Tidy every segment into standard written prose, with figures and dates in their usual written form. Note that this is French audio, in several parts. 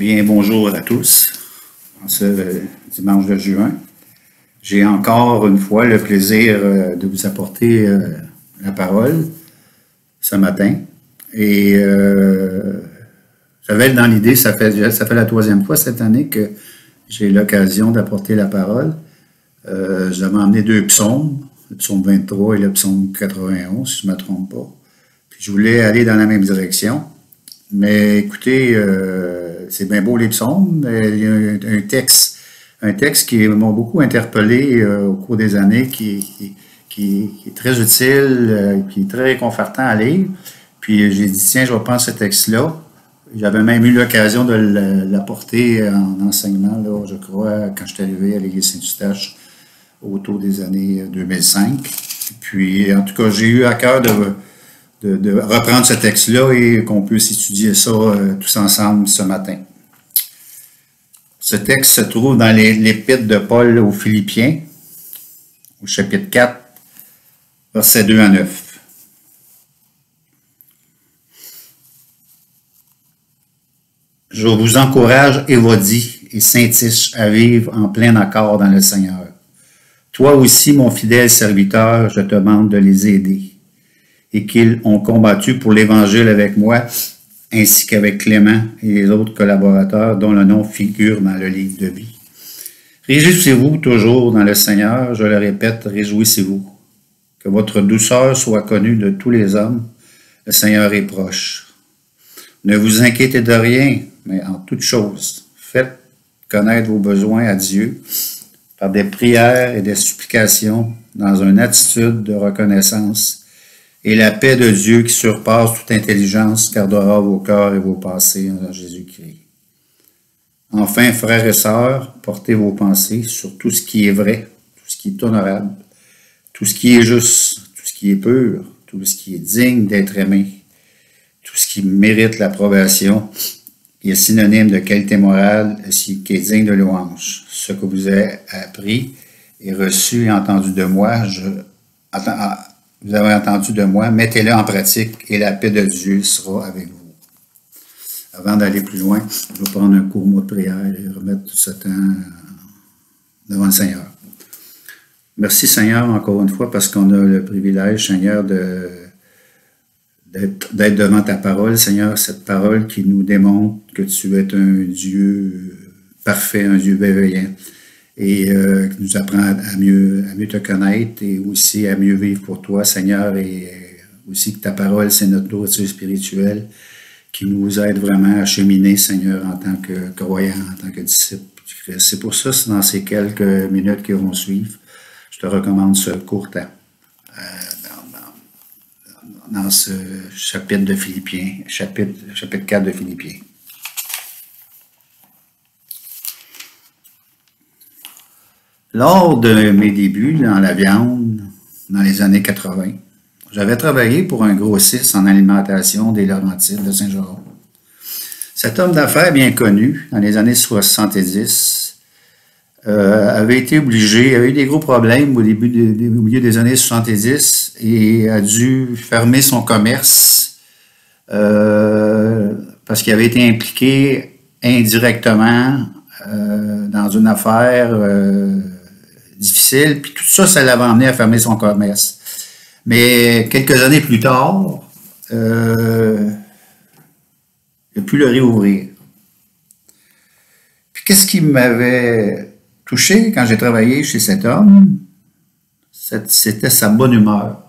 Eh bien, bonjour à tous. En ce dimanche de juin, j'ai encore une fois le plaisir de vous apporter la parole ce matin. Et j'avais dans l'idée, ça fait la troisième fois cette année que j'ai l'occasion d'apporter la parole. J'avais emmené deux psaumes, le psaume 23 et le psaume 91, si je ne me trompe pas. Puis je voulais aller dans la même direction. Mais écoutez, c'est bien beau les psaumes, mais il y a un texte qui m'a beaucoup interpellé au cours des années, qui est très utile, qui est très réconfortant à lire. Puis j'ai dit, tiens, je vais prendre ce texte-là. J'avais même eu l'occasion de l'apporter en enseignement, là, je crois, quand je suis arrivé à l'Église Saint-Eustache autour des années 2005. Puis, en tout cas, j'ai eu à cœur de reprendre ce texte-là et qu'on puisse étudier ça tous ensemble ce matin. Ce texte se trouve dans l'épître de Paul aux Philippiens, au chapitre 4, versets 2 à 9. Je vous encourage, Évodie et Syntyche, à vivre en plein accord dans le Seigneur. Toi aussi, mon fidèle serviteur, je te demande de les aider, et qu'ils ont combattu pour l'Évangile avec moi, ainsi qu'avec Clément et les autres collaborateurs dont le nom figure dans le livre de vie. Réjouissez-vous toujours dans le Seigneur, je le répète, réjouissez-vous. Que votre douceur soit connue de tous les hommes, le Seigneur est proche. Ne vous inquiétez de rien, mais en toute chose, faites connaître vos besoins à Dieu par des prières et des supplications dans une attitude de reconnaissance, et la paix de Dieu qui surpasse toute intelligence gardera vos cœurs et vos pensées en Jésus-Christ. Enfin, frères et sœurs, portez vos pensées sur tout ce qui est vrai, tout ce qui est honorable, tout ce qui est juste, tout ce qui est pur, tout ce qui est digne d'être aimé, tout ce qui mérite l'approbation, qui est synonyme de qualité morale, qui est digne de louange. Ce que vous avez appris et reçu et entendu de moi, vous avez entendu de moi, mettez-le en pratique et la paix de Dieu sera avec vous. Avant d'aller plus loin, je vais prendre un court mot de prière et remettre tout ce temps devant le Seigneur. Merci Seigneur encore une fois parce qu'on a le privilège, Seigneur, d'être devant ta parole, Seigneur, cette parole qui nous démontre que tu es un Dieu parfait, un Dieu bienveillant, et qui nous apprend à mieux te connaître et aussi à mieux vivre pour toi, Seigneur, et aussi que ta parole, c'est notre nourriture spirituelle qui nous aide vraiment à cheminer, Seigneur, en tant que croyant, en tant que disciple du Christ. C'est pour ça, c'est dans ces quelques minutes qui vont suivre, je te recommande ce court temps dans ce chapitre de Philippiens, chapitre 4 de Philippiens. Lors de mes débuts dans la viande, dans les années 80, j'avais travaillé pour un grossiste en alimentation des Laurentides de Saint-Jérôme. Cet homme d'affaires bien connu, dans les années 70, avait été obligé, avait eu des gros problèmes au milieu des années 70 et a dû fermer son commerce parce qu'il avait été impliqué indirectement dans une affaire difficile, puis tout ça, ça l'avait amené à fermer son commerce. Mais quelques années plus tard, il a pu le réouvrir. Puis qu'est-ce qui m'avait touché quand j'ai travaillé chez cet homme? C'était sa bonne humeur,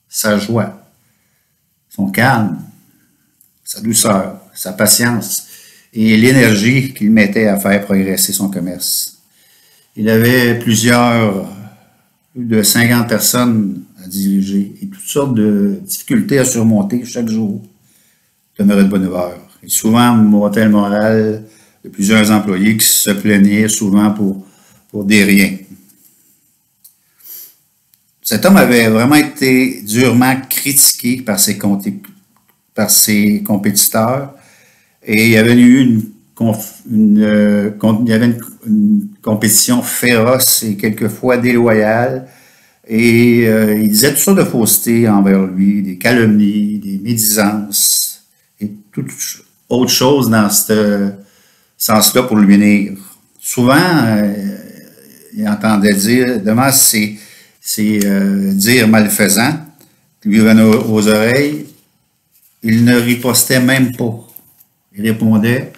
sa joie, son calme, sa douceur, sa patience et l'énergie qu'il mettait à faire progresser son commerce. Il avait plus de 50 personnes à diriger et toutes sortes de difficultés à surmonter chaque jour. Il demeurait de bonne humeur. Et souvent, montait le moral de plusieurs employés qui se plaignaient souvent pour des riens. Cet homme avait vraiment été durement critiqué par ses compétiteurs et il y avait eu une compétition féroce et quelquefois déloyale. Et il disait toutes sortes de faussetés envers lui, des calomnies, des médisances et toute autre chose dans cette sans cela pour lui nuire. Souvent, il entendait dire, demain c'est dire malfaisant, qui lui venait aux oreilles, il ne ripostait même pas. Il répondait,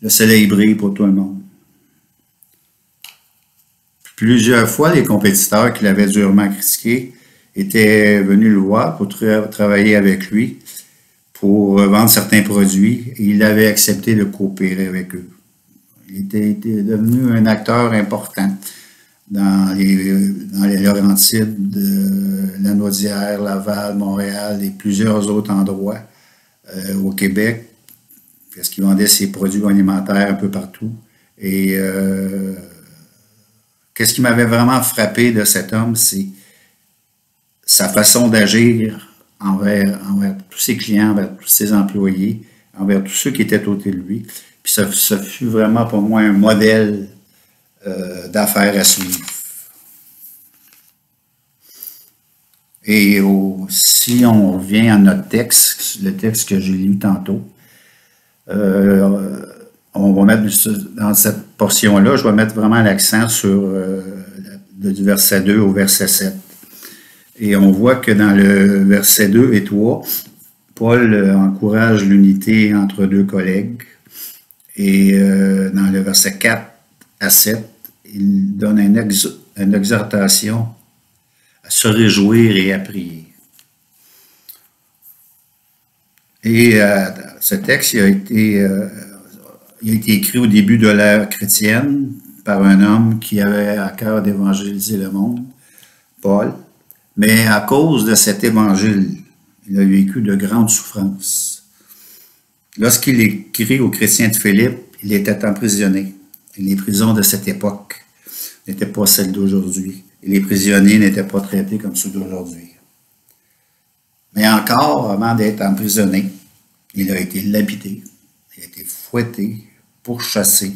le soleil brille pour tout le monde. Plusieurs fois, les compétiteurs qui l'avaient durement critiqué étaient venus le voir pour travailler avec lui, pour vendre certains produits, et il avait accepté de coopérer avec eux. Il était devenu un acteur important dans les Laurentides, Lanaudière, Laval, Montréal et plusieurs autres endroits au Québec, parce qu'il vendait ses produits alimentaires un peu partout. Et qu'est-ce qui m'avait vraiment frappé de cet homme, c'est sa façon d'agir envers tous ses clients, envers tous ses employés, envers tous ceux qui étaient autour de lui. Puis ça fut vraiment pour moi un modèle d'affaires à suivre. Et si on revient à notre texte, le texte que j'ai lu tantôt, on va mettre dans cette portion-là, je vais mettre vraiment l'accent sur du verset 2 au verset 7. Et on voit que dans le verset 2 et 3, Paul encourage l'unité entre deux collègues. Et dans le verset 4 à 7, il donne une exhortation à se réjouir et à prier. Et ce texte il a été écrit au début de l'ère chrétienne par un homme qui avait à cœur d'évangéliser le monde, Paul. Mais à cause de cet évangile, il a vécu de grandes souffrances. Lorsqu'il écrit aux chrétiens de Philippe, il était emprisonné. Et les prisons de cette époque n'étaient pas celles d'aujourd'hui. Et les prisonniers n'étaient pas traités comme ceux d'aujourd'hui. Mais encore, avant d'être emprisonné, il a été lapidé, il a été fouetté, pourchassé,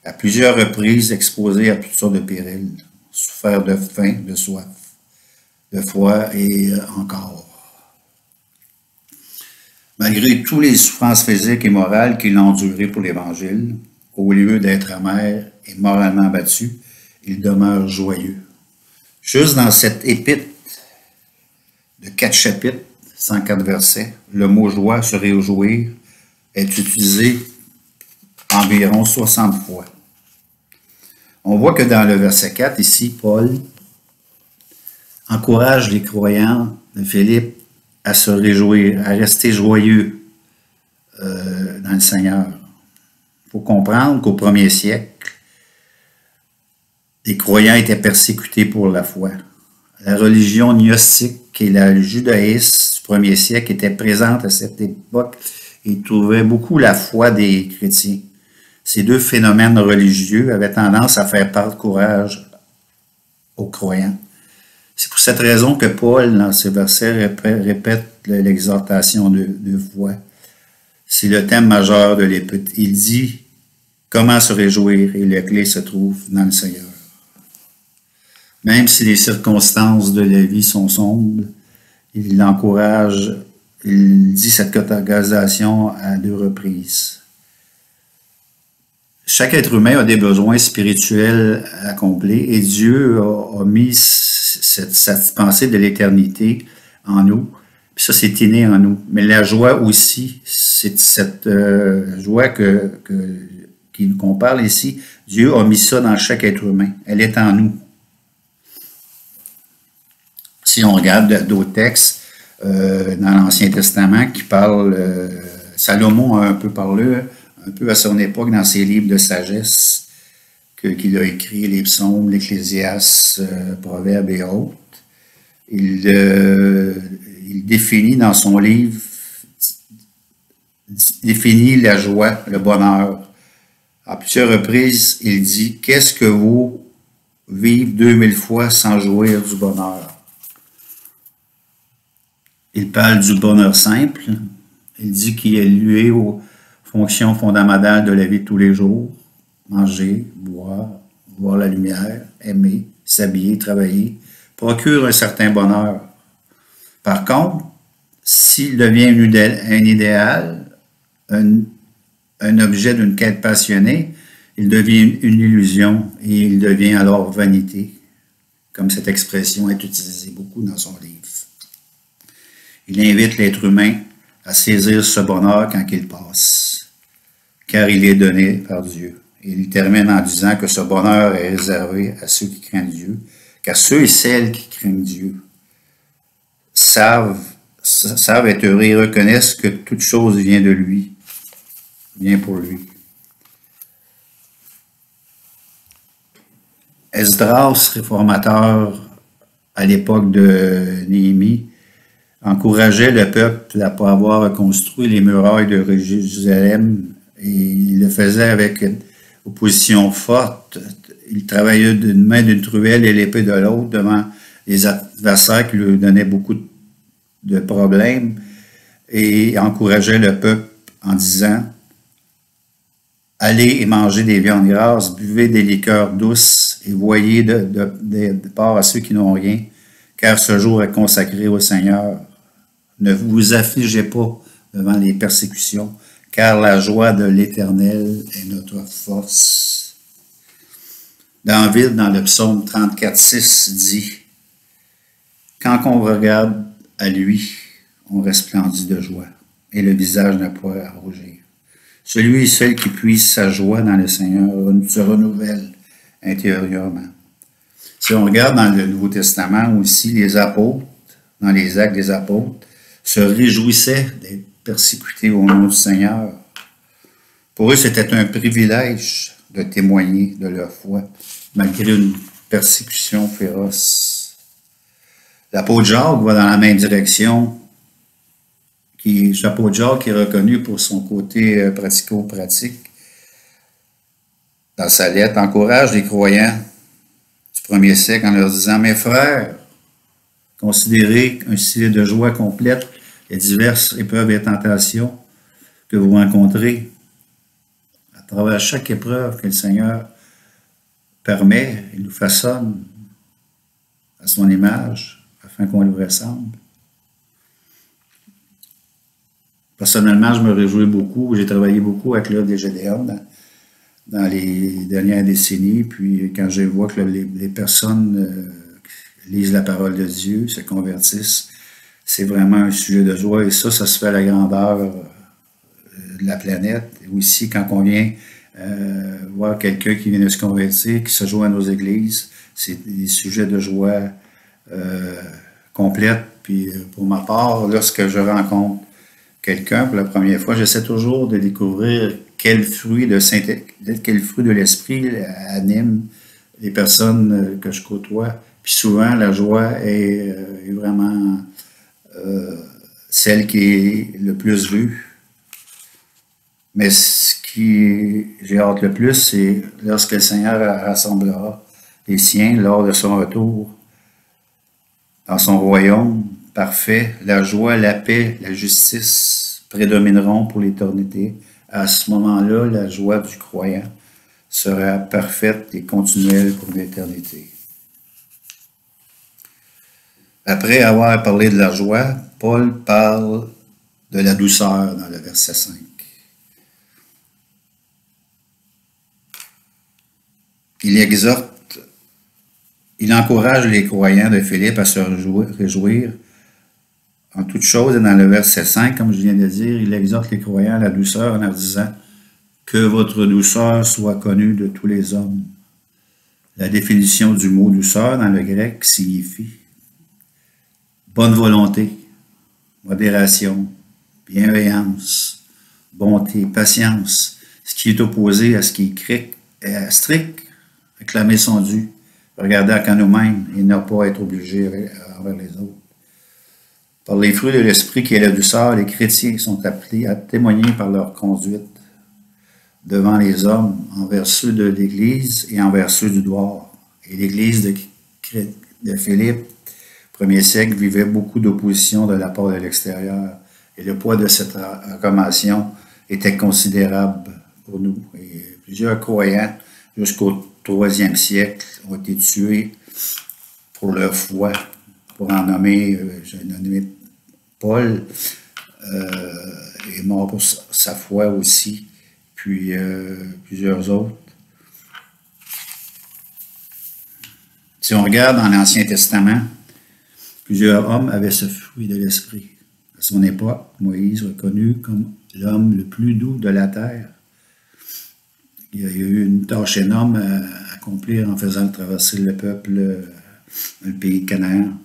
à plusieurs reprises exposé à toutes sortes de périls, souffert de faim, de soif, de froid et encore. Malgré toutes les souffrances physiques et morales qu'il a endurées pour l'Évangile, au lieu d'être amer et moralement abattu, il demeure joyeux. Juste dans cette épître de 4 chapitres, 104 versets, le mot joie, se réjouir, est utilisé environ 60 fois. On voit que dans le verset 4, ici, Paul encourage les croyants de Philippe à se réjouir, à rester joyeux dans le Seigneur. Il faut comprendre qu'au premier siècle, les croyants étaient persécutés pour la foi. La religion gnostique et le judaïsme du premier siècle étaient présentes à cette époque et trouvaient beaucoup la foi des chrétiens. Ces deux phénomènes religieux avaient tendance à faire perdre courage aux croyants. C'est pour cette raison que Paul, dans ces versets, répète l'exhortation de foi. C'est le thème majeur de l'épître. Il dit comment se réjouir et la clé se trouve dans le Seigneur. Même si les circonstances de la vie sont sombres, il l'encourage, il dit cette catégorisation à 2 reprises. Chaque être humain a des besoins spirituels accomplis et Dieu a mis cette pensée de l'éternité en nous. Puis ça, c'est inné en nous. Mais la joie aussi, c'est cette joie qu'on parle ici. Dieu a mis ça dans chaque être humain. Elle est en nous. Si on regarde d'autres textes dans l'Ancien Testament qui parlent, Salomon a un peu parlé, un peu à son époque dans ses livres de sagesse qu'il a écrit, les psaumes, l'Ecclésiaste, Proverbes et autres. Il définit dans son livre, définit la joie, le bonheur. À plusieurs reprises, il dit « Qu'est-ce que vaut vivre 2000 fois sans jouir du bonheur? » Il parle du bonheur simple. Il dit qu'il est lié aux fonctions fondamentales de la vie de tous les jours. Manger, boire, voir la lumière, aimer, s'habiller, travailler, procure un certain bonheur. Par contre, s'il devient un idéal, un objet d'une quête passionnée, il devient une illusion et il devient alors vanité, comme cette expression est utilisée beaucoup dans son livre. Il invite l'être humain à saisir ce bonheur quand il passe, car il est donné par Dieu. Et il termine en disant que ce bonheur est réservé à ceux qui craignent Dieu, car ceux et celles qui craignent Dieu savent être heureux et reconnaissent que toute chose vient de lui, vient pour lui. Esdras, réformateur à l'époque de Néhémie, encourageait le peuple à pas avoir reconstruit les murailles de Jérusalem et il le faisait avec une opposition forte. Il travaillait d'une main d'une truelle et l'épée de l'autre devant les adversaires qui lui donnaient beaucoup de problèmes et encourageait le peuple en disant: allez et mangez des viandes grasses, buvez des liqueurs douces et voyez de part à ceux qui n'ont rien, car ce jour est consacré au Seigneur. Ne vous affligez pas devant les persécutions, car la joie de l'Éternel est notre force. David, dans le psaume 34,6, dit: quand on regarde à lui, on resplendit de joie, et le visage n'a pas à rougir. Celui et celle qui puise sa joie dans le Seigneur se renouvelle intérieurement. Si on regarde dans le Nouveau Testament aussi, les apôtres, dans les Actes des apôtres, se réjouissaient d'être persécutés au nom du Seigneur. Pour eux, c'était un privilège de témoigner de leur foi, malgré une persécution féroce. L'apôtre Jacques va dans la même direction. L'apôtre Jacques est reconnu pour son côté pratico-pratique. Dans sa lettre, encourage les croyants du premier siècle en leur disant: mes frères, considérez un style de joie complète les diverses épreuves et tentations que vous rencontrez. À travers chaque épreuve que le Seigneur permet, il nous façonne à son image afin qu'on lui ressemble. Personnellement, je me réjouis beaucoup. J'ai travaillé beaucoup avec l'œuvre des Gédéons dans les dernières décennies. Puis quand je vois que les personnes lisent la parole de Dieu, se convertissent, c'est vraiment un sujet de joie. Et ça se fait à la grandeur de la planète. Et aussi, quand on vient voir quelqu'un qui vient de se convertir, qui se joint à nos églises, c'est des sujets de joie complète. Puis pour ma part, lorsque je rencontre quelqu'un pour la première fois, j'essaie toujours de découvrir quel fruit de l'esprit anime les personnes que je côtoie. Puis souvent, la joie est vraiment celle qui est le plus vue. Mais ce qui j'ai hâte le plus, c'est lorsque le Seigneur rassemblera les siens lors de son retour dans son royaume parfait. La joie, la paix, la justice prédomineront pour l'éternité. À ce moment-là, la joie du croyant sera parfaite et continuelle pour l'éternité. Après avoir parlé de la joie, Paul parle de la douceur dans le verset 5. Il encourage les croyants de Philippe à se réjouir en toutes choses. Et dans le verset 5, comme je viens de dire, il exhorte les croyants à la douceur en leur disant que votre douceur soit connue de tous les hommes. La définition du mot douceur dans le grec signifie bonne volonté, modération, bienveillance, bonté, patience, ce qui est opposé à ce qui est strict, réclamer son dû, regarder qu'à nous-mêmes et ne pas être obligé envers les autres. Par les fruits de l'esprit qui est la douceur, les chrétiens sont appelés à témoigner par leur conduite devant les hommes, envers ceux de l'Église et envers ceux du dehors. Et l'Église de Philippe, premier siècle, vivait beaucoup d'opposition de la part de l'extérieur. Et le poids de cette recommandation était considérable pour nous. Et plusieurs croyants, jusqu'au IIIe siècle, ont été tués pour leur foi. Pour en nommer, j'ai nommé Paul, est mort pour sa foi aussi. puis plusieurs autres. Si on regarde dans l'Ancien Testament, plusieurs hommes avaient ce fruit de l'esprit. À son époque, Moïse, reconnu comme l'homme le plus doux de la terre, il y a eu une tâche énorme à accomplir en faisant traverser le peuple dans le pays de Canaan.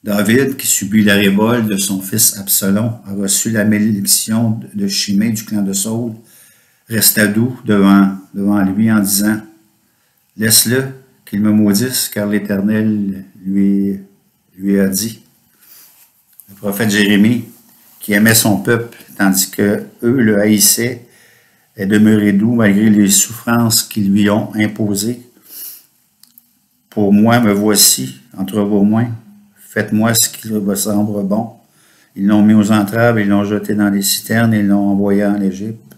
David, qui subit la révolte de son fils Absalom, a reçu la malédiction de Shimée du clan de Saul, resta doux devant lui en disant « Laisse-le, qu'il me maudisse, car l'Éternel lui a dit. » Le prophète Jérémie, qui aimait son peuple, tandis que eux le haïssaient, est demeuré doux malgré les souffrances qu'ils lui ont imposées. « Pour moi, me voici entre vos mains. Faites-moi ce qui vous semble bon. » Ils l'ont mis aux entraves, ils l'ont jeté dans les citernes, ils l'ont envoyé en Égypte.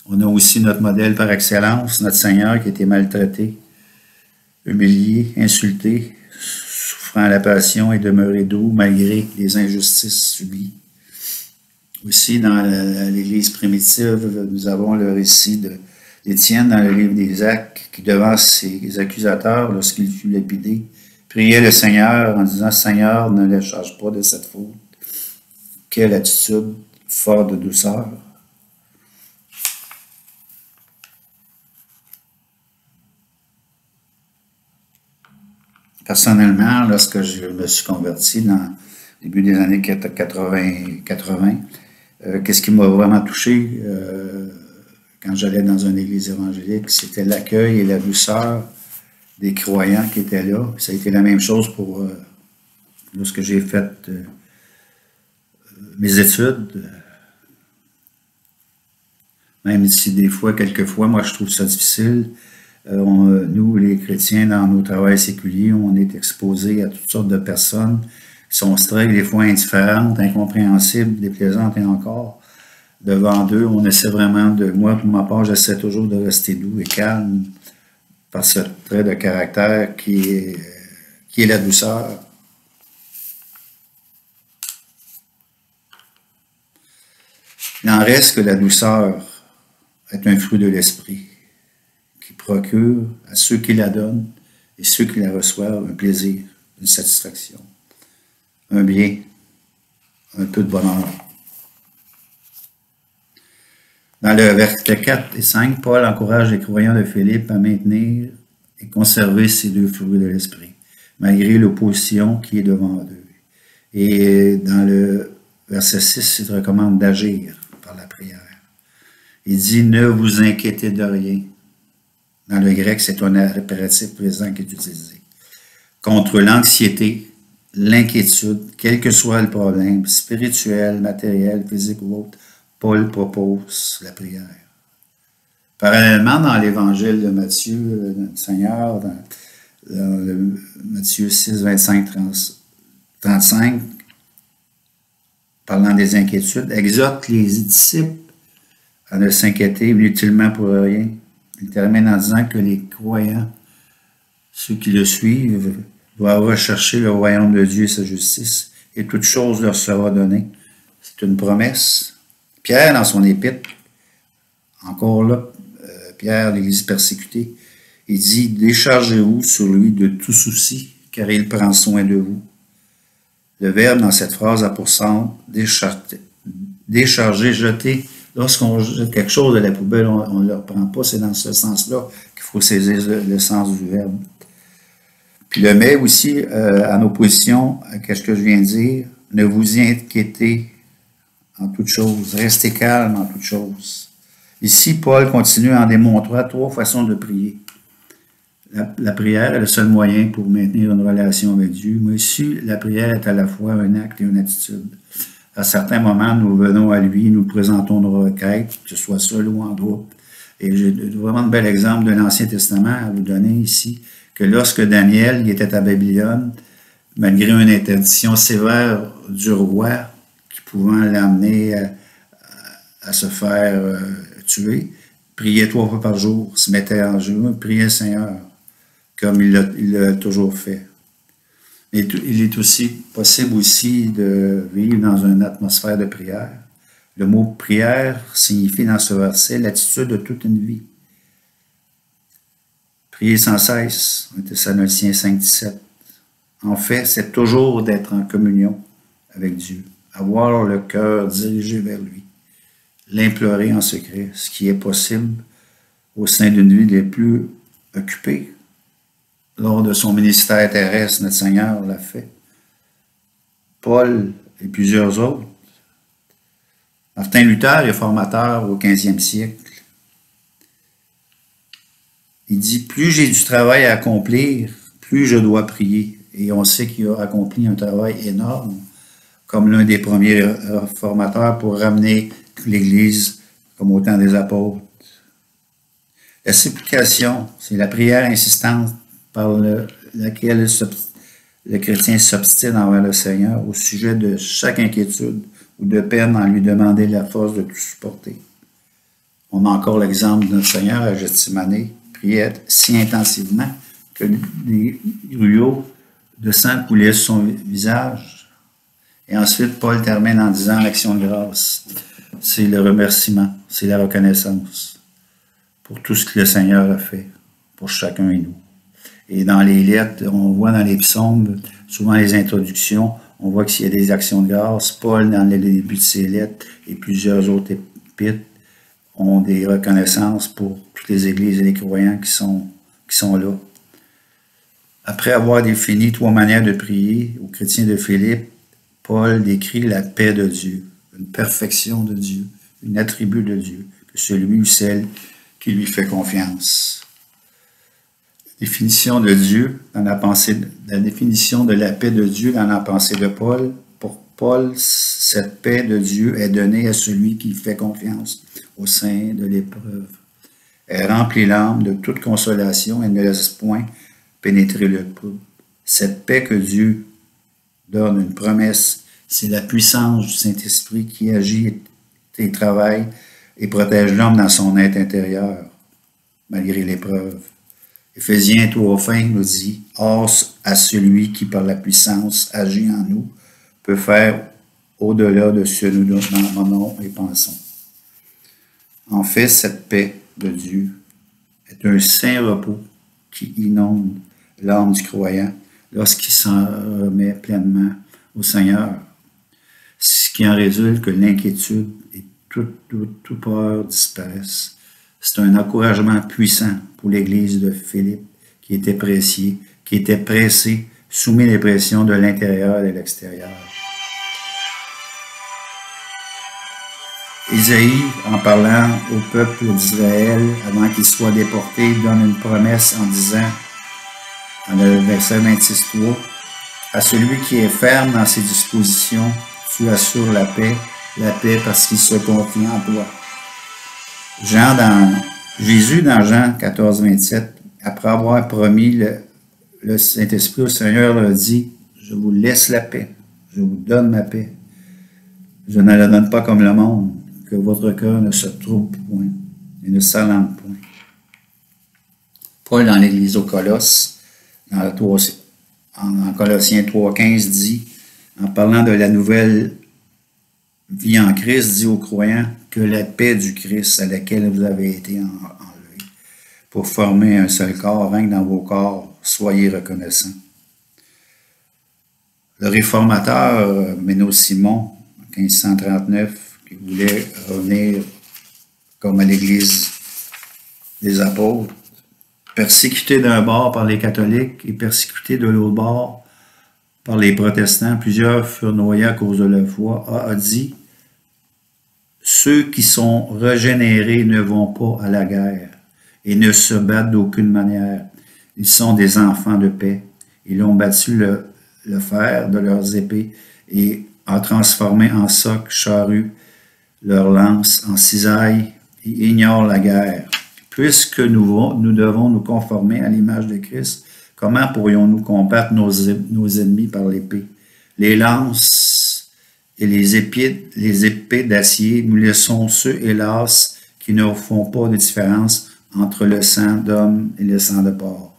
On a aussi notre modèle par excellence, notre Seigneur qui a été maltraité, humilié, insulté, souffrant la passion et demeuré doux malgré les injustices subies. Aussi, dans l'Église primitive, nous avons le récit d'Étienne dans le livre des Actes, qui devant ses accusateurs, lorsqu'il fut lapidé, priait le Seigneur en disant « Seigneur, ne le charge pas de cette faute. » Quelle attitude forte de douceur! Personnellement, lorsque je me suis converti dans le début des années 80, qu'est-ce qui m'a vraiment touché quand j'allais dans une église évangélique, c'était l'accueil et la douceur des croyants qui étaient là. Ça a été la même chose pour lorsque j'ai fait mes études. Même si des fois, quelquefois, moi je trouve ça difficile. Nous, les chrétiens, dans nos travails séculiers, on est exposés à toutes sortes de personnes qui sont strictes, des fois indifférentes, incompréhensibles, déplaisantes et encore. Devant eux, on essaie vraiment moi, pour ma part, j'essaie toujours de rester doux et calme par ce trait de caractère qui est la douceur. Il n'en reste que la douceur est un fruit de l'esprit qui procure à ceux qui la donnent et ceux qui la reçoivent un plaisir, une satisfaction, un bien, un peu de bonheur. Dans le verset 4 et 5, Paul encourage les croyants de Philippe à maintenir et conserver ces deux fruits de l'esprit, malgré l'opposition qui est devant eux. Et dans le verset 6, il recommande d'agir par la prière. Il dit « Ne vous inquiétez de rien ». Dans le grec, c'est un impératif présent qui est utilisé. Contre l'anxiété, l'inquiétude, quel que soit le problème, spirituel, matériel, physique ou autre, Paul propose la prière. Parallèlement, dans l'évangile de Matthieu, notre Seigneur, dans le Matthieu 6, 25, 35, parlant des inquiétudes, exhorte les disciples à ne s'inquiéter inutilement pour rien. Il termine en disant que les croyants, ceux qui le suivent, doivent rechercher le royaume de Dieu et sa justice, et toute chose leur sera donnée. C'est une promesse. Pierre, dans son épître, encore là, Pierre, l'Église persécutée, il dit « Déchargez-vous sur lui de tout souci, car il prend soin de vous. » Le verbe dans cette phrase a pour sens décharger, jeter. Lorsqu'on jette quelque chose de la poubelle, on ne le reprend pas. C'est dans ce sens-là qu'il faut saisir le sens du verbe. Puis le mais aussi, en opposition à ce que je viens de dire, ne vous inquiétez en toutes choses, restez calme en toutes choses. Ici, Paul continue en démontrant 3 façons de prier. La prière est le seul moyen pour maintenir une relation avec Dieu, mais ici, la prière est à la fois un acte et une attitude. À certains moments, nous venons à lui, nous présentons nos requêtes, que ce soit seul ou en groupe. Et j'ai vraiment de bel exemple de l'Ancien Testament à vous donner ici, que lorsque Daniel il était à Babylone, malgré une interdiction sévère du roi, qui pouvait l'amener à se faire tuer, priait 3 fois par jour, se mettait en genoux, priait le Seigneur, comme il l'a toujours fait. Et il est aussi possible aussi de vivre dans une atmosphère de prière, Le mot prière signifie dans ce verset l'attitude de toute une vie. Prier sans cesse, Thessaloniciens 5,17. En fait, c'est toujours d'être en communion avec Dieu, avoir le cœur dirigé vers lui, l'implorer en secret, ce qui est possible au sein d'une vie les plus occupée. Lors de son ministère terrestre, notre Seigneur l'a fait. Paul et plusieurs autres. Martin Luther, réformateur au 15e siècle, il dit « Plus j'ai du travail à accomplir, plus je dois prier. » Et on sait qu'il a accompli un travail énorme, comme l'un des premiers réformateurs pour ramener l'Église comme au temps des apôtres. La supplication, c'est la prière insistante par laquelle le chrétien s'obstine envers le Seigneur au sujet de chaque inquiétude ou de peine en lui demandant la force de tout supporter. On a encore l'exemple de notre Seigneur à Gethsémani, priait si intensivement que des ruisseaux de sang coulaient sur son visage. Et ensuite, Paul termine en disant l'action de grâce. C'est le remerciement, c'est la reconnaissance pour tout ce que le Seigneur a fait pour chacun de nous. Et dans les lettres, on voit dans les psaumes, souvent les introductions, on voit qu'il y a des actions de grâce. Paul, dans le début de ses lettres, et plusieurs autres épîtres, ont des reconnaissances pour toutes les églises et les croyants qui sont là. Après avoir défini 3 manières de prier aux chrétiens de Philippe, Paul décrit la paix de Dieu, une perfection de Dieu, un attribut de Dieu, que celui ou celle qui lui fait confiance. Définition de Dieu dans la pensée, la définition de la paix de Dieu dans la pensée de Paul. Pour Paul, cette paix de Dieu est donnée à celui qui fait confiance au sein de l'épreuve. Elle remplit l'âme de toute consolation et ne laisse point pénétrer le trouble. Cette paix que Dieu donne, une promesse, c'est la puissance du Saint-Esprit qui agit et travaille et protège l'homme dans son être intérieur, malgré l'épreuve. Éphésiens 3:5 nous dit « Or, à celui qui, par la puissance, agit en nous, peut faire au-delà de ce que nous demandons et pensons. » En fait, cette paix de Dieu est un saint repos qui inonde l'âme du croyant lorsqu'il s'en remet pleinement au Seigneur. Ce qui en résulte que l'inquiétude et toute peur disparaissent. C'est un encouragement puissant pour l'Église de Philippe qui était pressée, soumis les pressions de l'intérieur et de l'extérieur. Isaïe, en parlant au peuple d'Israël avant qu'il soit déporté, donne une promesse en disant, dans le verset 26:3, « À celui qui est ferme dans ses dispositions, tu assures la paix parce qu'il se confie en toi. » Jésus, dans Jean 14:27, après avoir promis le Saint-Esprit au Seigneur, leur dit, « Je vous laisse la paix, je vous donne ma paix. Je ne la donne pas comme le monde, que votre cœur ne se trouble point et ne s'alarme point. » Paul, dans l'Église aux Colosses, en Colossiens 3:15, dit, en parlant de la nouvelle vie en Christ, dit aux croyants que la paix du Christ à laquelle vous avez été enlevés, pour former un seul corps, rien que dans vos corps, soyez reconnaissants. Le réformateur Menno-Simon, en 1539, qui voulait revenir comme à l'Église des apôtres, persécuté d'un bord par les catholiques et persécuté de l'autre bord par les protestants, plusieurs furent noyés à cause de leur foi, a dit « Ceux qui sont régénérés ne vont pas à la guerre et ne se battent d'aucune manière. Ils sont des enfants de paix. Ils ont battu le fer de leurs épées et ont transformé en soc charrue leurs lances en cisaille et ignorent la guerre. Puisque nous devons nous conformer à l'image de Christ, comment pourrions-nous combattre nos ennemis par l'épée? Les lances et les épées d'acier, nous laissons ceux, hélas, qui ne font pas de différence entre le sang d'homme et le sang de porc.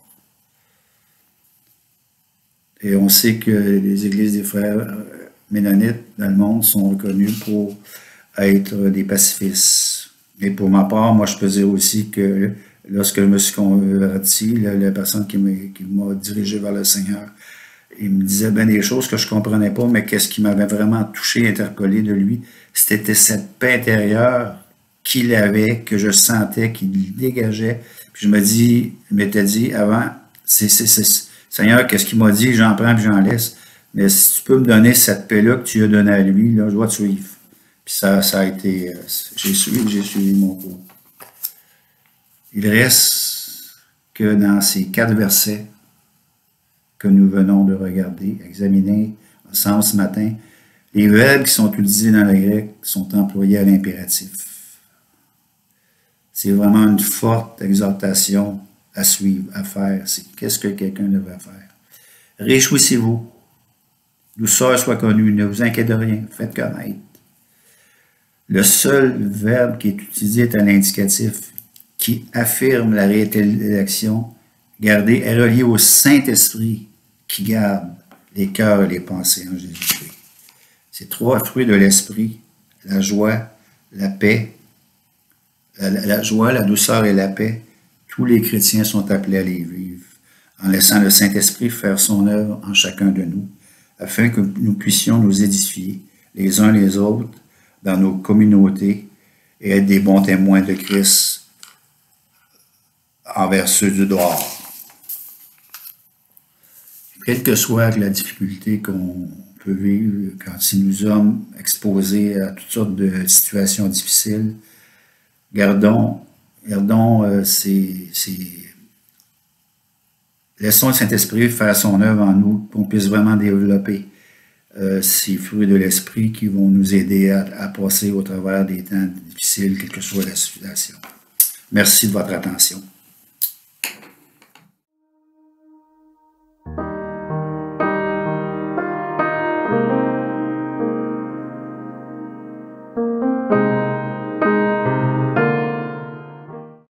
Et on sait que les églises des frères ménonites dans le monde sont reconnues pour être des pacifistes. Et pour ma part, moi, je peux dire aussi que lorsque je me suis converti, la personne qui m'a dirigé vers le Seigneur, il me disait bien des choses que je comprenais pas, mais qu'est-ce qui m'avait vraiment touché, interpellé de lui, c'était cette paix intérieure qu'il avait, que je sentais, qu'il dégageait. Puis je m'étais dit avant, Seigneur, qu'est-ce qu'il m'a dit, j'en prends puis j'en laisse. Mais si tu peux me donner cette paix-là que tu as donnée à lui, là, je dois te suivre. Puis ça a été, j'ai suivi mon cours. Il reste que dans ces 4 versets que nous venons de regarder, examiner ensemble ce matin, les verbes qui sont utilisés dans le grec sont employés à l'impératif. C'est vraiment une forte exhortation à suivre, à faire. C'est qu'est-ce que quelqu'un devrait faire. Réjouissez-vous. Douceur soit connue. Ne vous inquiétez de rien. Faites connaître. Le seul verbe qui est utilisé est à l'indicatif, qui affirme la réalité de l'action. Gardez est relié au Saint-Esprit qui garde les cœurs et les pensées en Jésus-Christ. Ces 3 fruits de l'Esprit, la joie, la paix, la joie, la douceur et la paix, tous les chrétiens sont appelés à les vivre, en laissant le Saint-Esprit faire son œuvre en chacun de nous, afin que nous puissions nous édifier les uns les autres dans nos communautés et être des bons témoins de Christ envers ceux du dehors. Quelle que soit la difficulté qu'on peut vivre quand nous sommes exposés à toutes sortes de situations difficiles, laissons le Saint-Esprit faire son œuvre en nous, qu'on puisse vraiment développer ces fruits de l'Esprit qui vont nous aider à passer au travers des temps difficiles, quelle que soit la situation. Merci de votre attention.